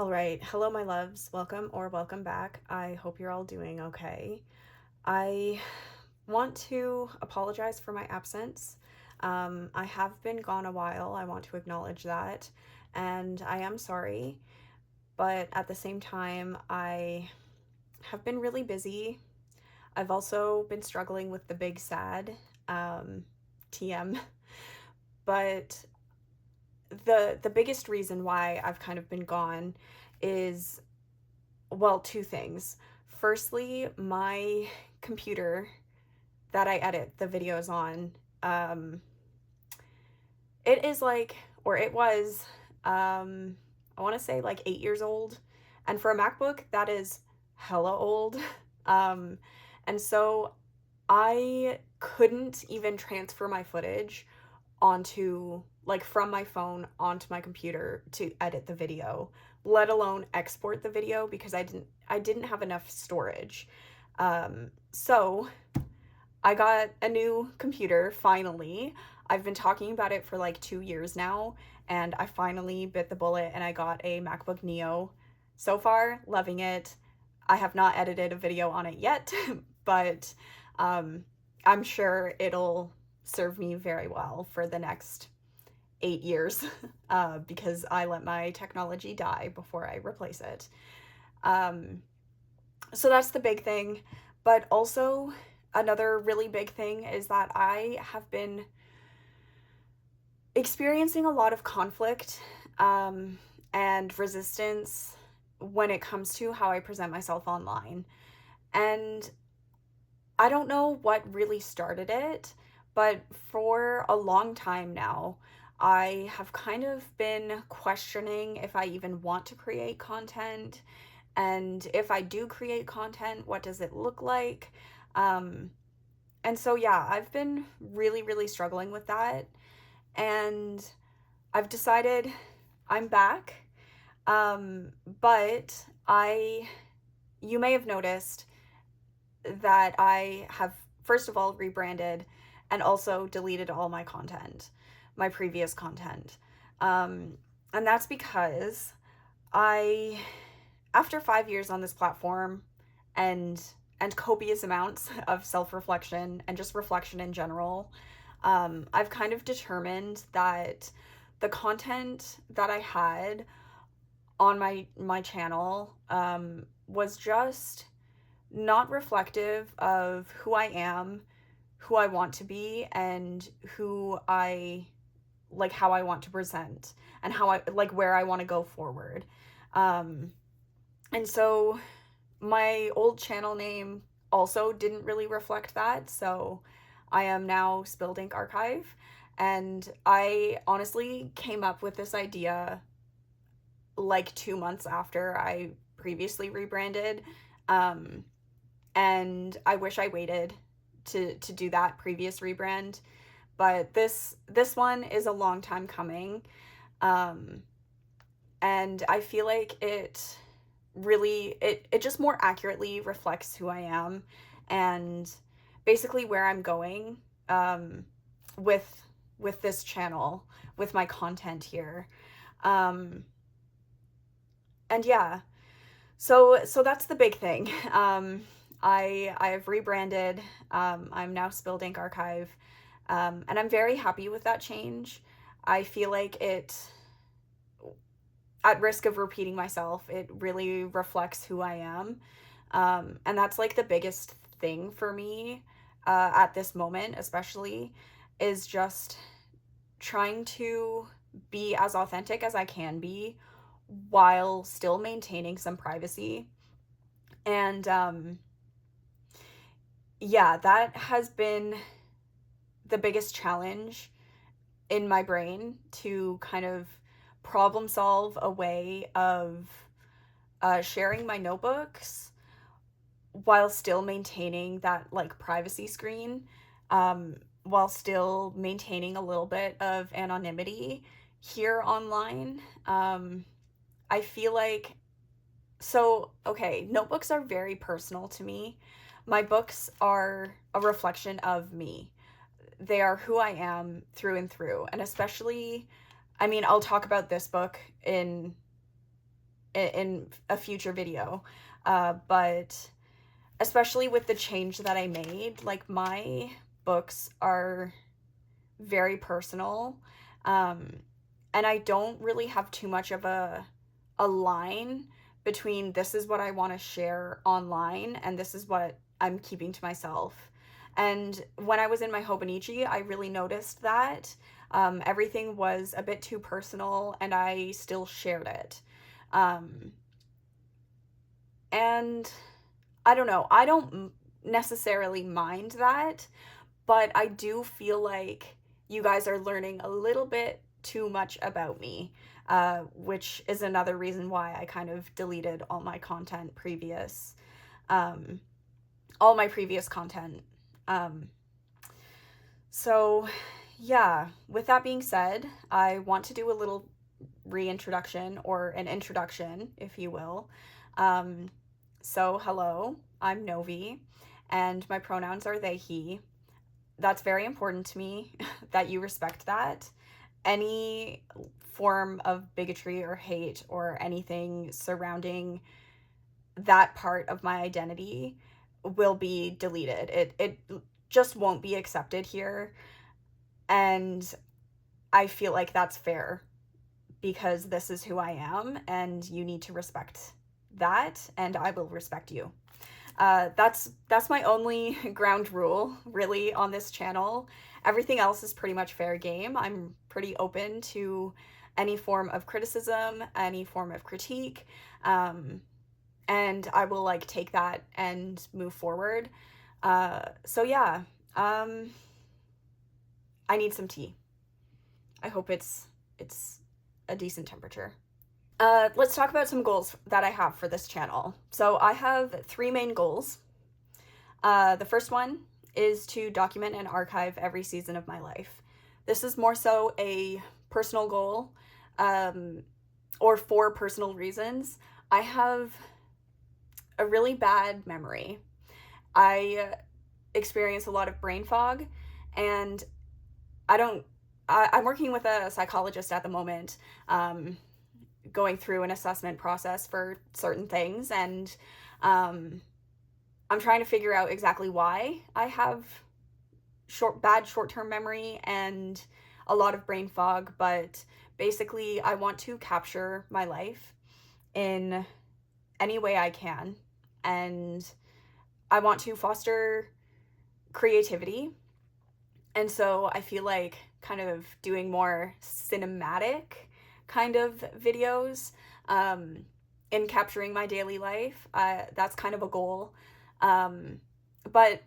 All right. Hello, my loves. Welcome or welcome back. I hope you're all doing okay. I want to apologize for my absence. I have been gone a while. I want to acknowledge that. And I am sorry. But at the same time, I have been really busy. I've also been struggling with the big sad, TM. But the biggest reason why I've kind of been gone is, well, two things. Firstly, my computer that I edit the videos on, um, it is like, or it was, I want to say like 8 years old. And for a MacBook, that is hella old. Um, and so I couldn't even transfer my footage onto, like, from my phone onto my computer to edit the video, let alone export the video, because I didn't have enough storage. So I got a new computer finally. I've been talking about it for like 2 years now, and I finally bit the bullet and I got a MacBook Neo. So far, loving it. I have not edited a video on it yet, but um, I'm sure it'll serve me very well for the next 8 years because I let my technology die before I replace it. Um, so that's the big thing. But also, another really big thing is that I have been experiencing a lot of conflict and resistance when it comes to how I present myself online. And I don't know what really started it, but for a long time now, I have kind of been questioning if I even want to create content. And if I do create content, what does it look like? Um, and so, yeah, I've been really, really struggling with that. And I've decided I'm back. But you may have noticed that I have, first of all, rebranded and also deleted all my content, my previous content. And that's because I, after 5 years on this platform and copious amounts of self-reflection and just reflection in general, I've kind of determined that the content that I had on my channel was just not reflective of who I am, who I want to be, and who I like, how I want to present, and how I like, where I want to go forward. Um, and so my old channel name also didn't really reflect that. So I am now Spilled Ink Archive. And I honestly came up with this idea like 2 months after I previously rebranded. Um, and I wish I waited to do that previous rebrand, but this one is a long time coming. Um, and I feel like it just more accurately reflects who I am and basically where I'm going with this channel, with my content here. Um, and yeah, so that's the big thing. I have rebranded. I'm now Spilled Ink Archive, and I'm very happy with that change. I feel like it, at risk of repeating myself, it really reflects who I am. And that's like the biggest thing for me at this moment, especially, is just trying to be as authentic as I can be while still maintaining some privacy. And yeah, that has been the biggest challenge in my brain, to kind of problem solve a way of sharing my notebooks while still maintaining that like privacy screen, while still maintaining a little bit of anonymity here online. I feel like, so, okay, notebooks are very personal to me. My books are a reflection of me. They are who I am through and through. And especially, I mean, I'll talk about this book in in a future video. But especially with the change that I made, like my books are very personal. Um, and I don't really have too much of a line between this is what I want to share online and this is what I'm keeping to myself. And when I was in my Hobonichi, I really noticed that everything was a bit too personal and I still shared it. Um, and I don't know, I don't necessarily mind that, but I do feel like you guys are learning a little bit too much about me, which is another reason why I kind of deleted um, all my previous content. Um, so, yeah, with that being said, I want to do a little reintroduction or an introduction, if you will. Um, so, hello, I'm Novi, and my pronouns are they, he. That's very important to me that you respect that. Any form of bigotry or hate or anything surrounding that part of my identity will be deleted. It just won't be accepted here. And I feel like that's fair because this is who I am and you need to respect that and I will respect you. That's my only ground rule really on this channel. Everything else is pretty much fair game. I'm pretty open to any form of criticism, any form of critique, and I will like take that and move forward. So yeah, um, I need some tea. I hope it's a decent temperature. Let's talk about some goals that I have for this channel. So I have three main goals. The first one is to document and archive every season of my life. This is more so a personal goal, or for personal reasons. I have a really bad memory. I experience a lot of brain fog, and I don't. I'm working with a psychologist at the moment, going through an assessment process for certain things, and I'm trying to figure out exactly why I have bad short-term memory and a lot of brain fog, but basically I want to capture my life in any way I can, and I want to foster creativity. And so I feel like kind of doing more cinematic kind of videos, in capturing my daily life. That's kind of a goal. But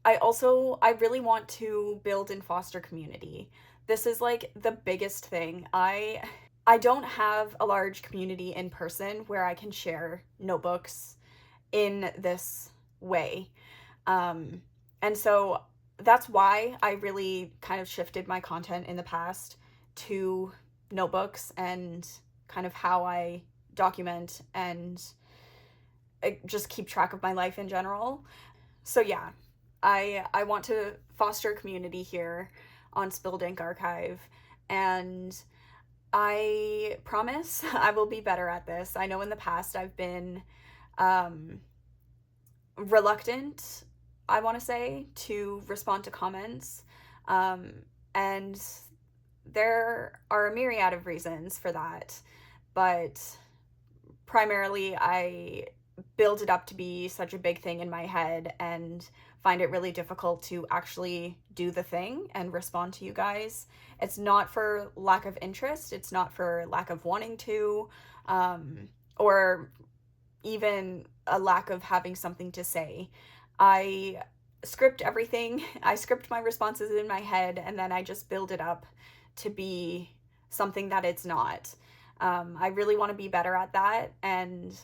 I really want to build and foster community. This is like the biggest thing. I don't have a large community in person where I can share notebooks in this way. And so that's why I really kind of shifted my content in the past to notebooks and kind of how I document and just keep track of my life in general. So yeah, I want to foster community here on Spilled Ink Archive, and I promise I will be better at this. I know in the past I've been reluctant, I want to say, to respond to comments, and there are a myriad of reasons for that, but primarily I build it up to be such a big thing in my head and find it really difficult to actually do the thing and respond to you guys. It's not for lack of interest, it's not for lack of wanting to, or even a lack of having something to say. I script everything, I script my responses in my head, and then I just build it up to be something that it's not. I really want to be better at that, and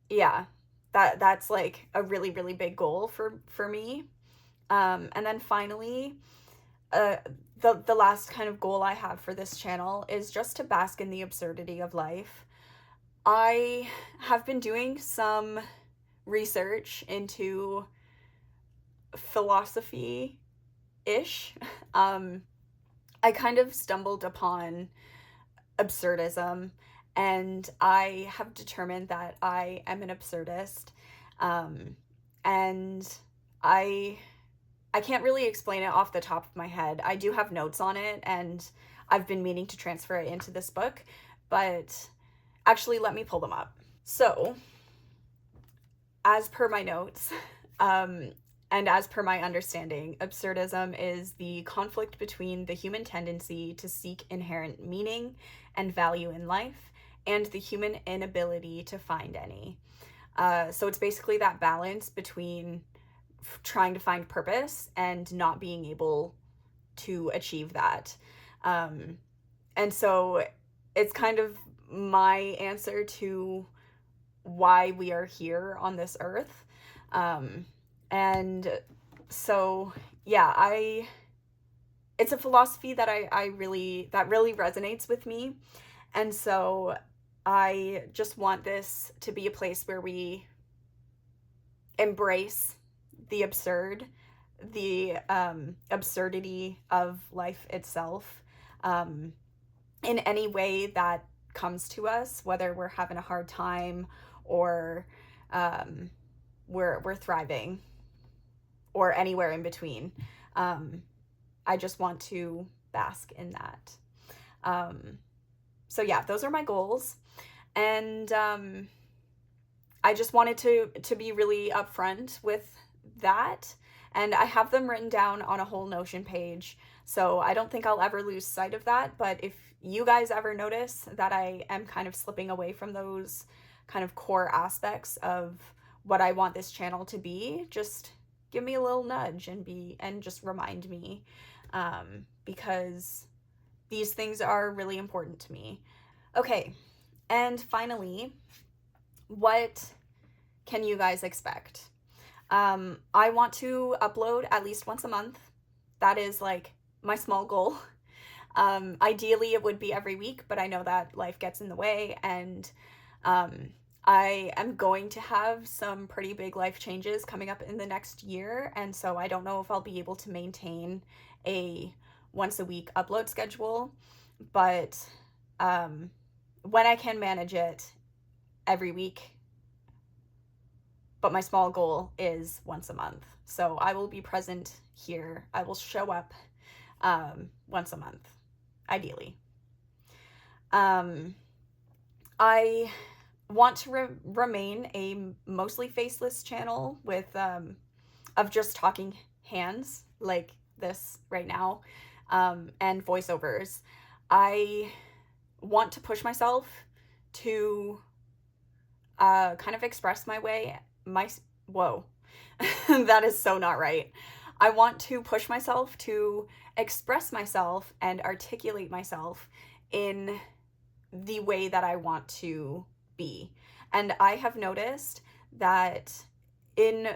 yeah, that's like a really, really big goal for me. And then finally, uh, the last kind of goal I have for this channel is just to bask in the absurdity of life. I have been doing some research into philosophy ish. I kind of stumbled upon absurdism, and I have determined that I am an absurdist. And I I can't really explain it off the top of my head. I do have notes on it, and I've been meaning to transfer it into this book, but actually, let me pull them up. So, as per my notes, um, and as per my understanding, absurdism is the conflict between the human tendency to seek inherent meaning and value in life and the human inability to find any. So it's basically that balance between trying to find purpose and not being able to achieve that. Um, and so it's kind of my answer to why we are here on this earth. And so, yeah, it's a philosophy that that really resonates with me. And so I just want this to be a place where we embrace the absurd, the absurdity of life itself, in any way that comes to us, whether we're having a hard time or um, we're thriving or anywhere in between. I just want to bask in that. So yeah, those are my goals, and I just wanted to be really upfront with that, and I have them written down on a whole Notion page, so I don't think I'll ever lose sight of that. But if you guys ever notice that I am kind of slipping away from those kind of core aspects of what I want this channel to be, just give me a little nudge and just remind me, because these things are really important to me. Okay, and finally, what can you guys expect? I want to upload at least once a month. That is like my small goal. Ideally, it would be every week, but I know that life gets in the way, and I am going to have some pretty big life changes coming up in the next year, and so I don't know if I'll be able to maintain a once a week upload schedule, but when I can manage it every week. But my small goal is once a month. So I will be present here. I will show up once a month, ideally. I want to remain a mostly faceless channel with of just talking hands like this right now, and voiceovers. I want to push myself to kind of express whoa, that is so not right. I want to push myself to express myself and articulate myself in the way that I want to be. And I have noticed that in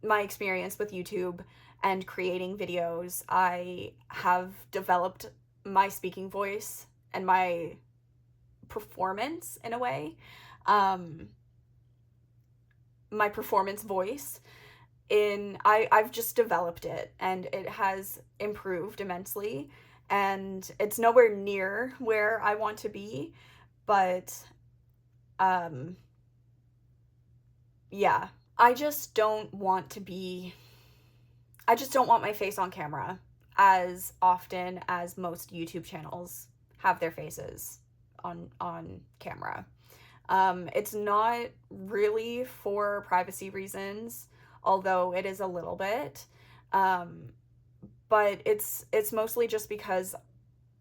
my experience with YouTube and creating videos, I have developed my speaking voice and my performance in a way. My performance voice I've just developed it, and it has improved immensely, and it's nowhere near where I want to be, but yeah, I just don't want my face on camera as often as most YouTube channels have their faces on camera. It's not really for privacy reasons, although it is a little bit. But it's mostly just because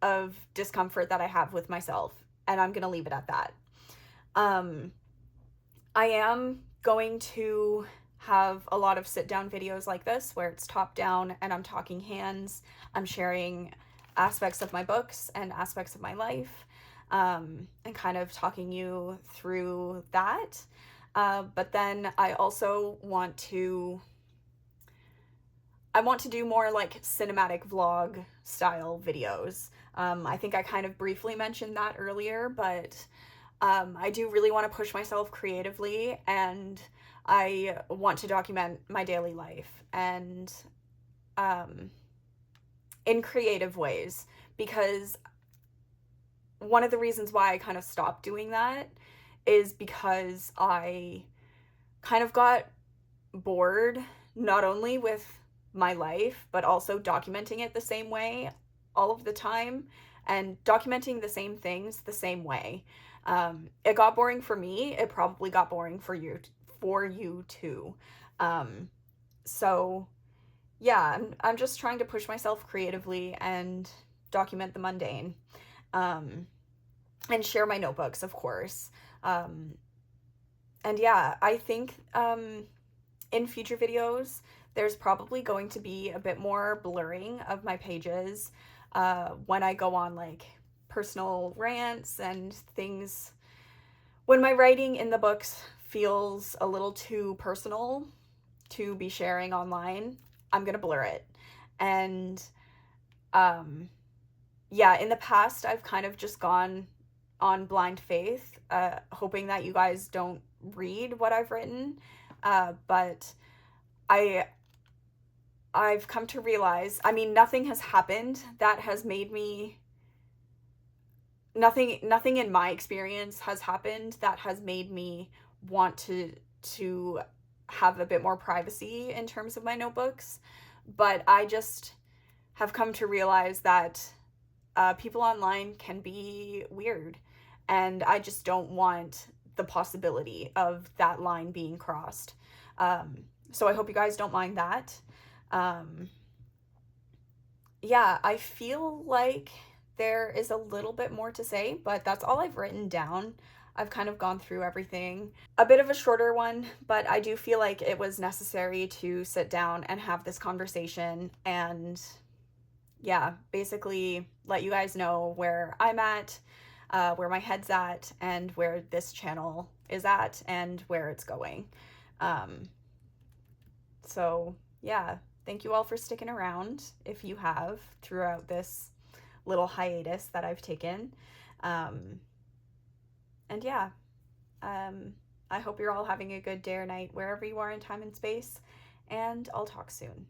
of discomfort that I have with myself, and I'm gonna leave it at that. I am going to have a lot of sit-down videos like this where it's top-down and I'm talking hands. I'm sharing aspects of my books and aspects of my life, and kind of talking you through that. But then I also want to do more like cinematic vlog style videos. I think I kind of briefly mentioned that earlier, but I do really want to push myself creatively, and I want to document my daily life and in creative ways, because one of the reasons why I kind of stopped doing that is because I kind of got bored, not only with my life, but also documenting it the same way all of the time and documenting the same things the same way. It got boring for me. It probably got boring for you too. Um, so yeah, I'm just trying to push myself creatively and document the mundane. Um, and share my notebooks, of course. Um, and yeah, I think in future videos, there's probably going to be a bit more blurring of my pages when I go on like personal rants and things. When my writing in the books feels a little too personal to be sharing online, I'm gonna blur it. And um, yeah, in the past, I've kind of just gone on blind faith, hoping that you guys don't read what I've written. But I I've come to realize, I mean, nothing has happened that has made me nothing in my experience has happened that has made me want to have a bit more privacy in terms of my notebooks. But I just have come to realize that people online can be weird, and I just don't want the possibility of that line being crossed. So I hope you guys don't mind that. Um, yeah, I feel like there is a little bit more to say, but that's all I've written down. I've kind of gone through everything. A bit of a shorter one, but I do feel like it was necessary to sit down and have this conversation and, yeah, basically let you guys know where I'm at, where my head's at, and where this channel is at, and where it's going. Um, so, yeah, thank you all for sticking around if you have throughout this little hiatus that I've taken. Um, and yeah, um, I hope you're all having a good day or night wherever you are in time and space, and I'll talk soon.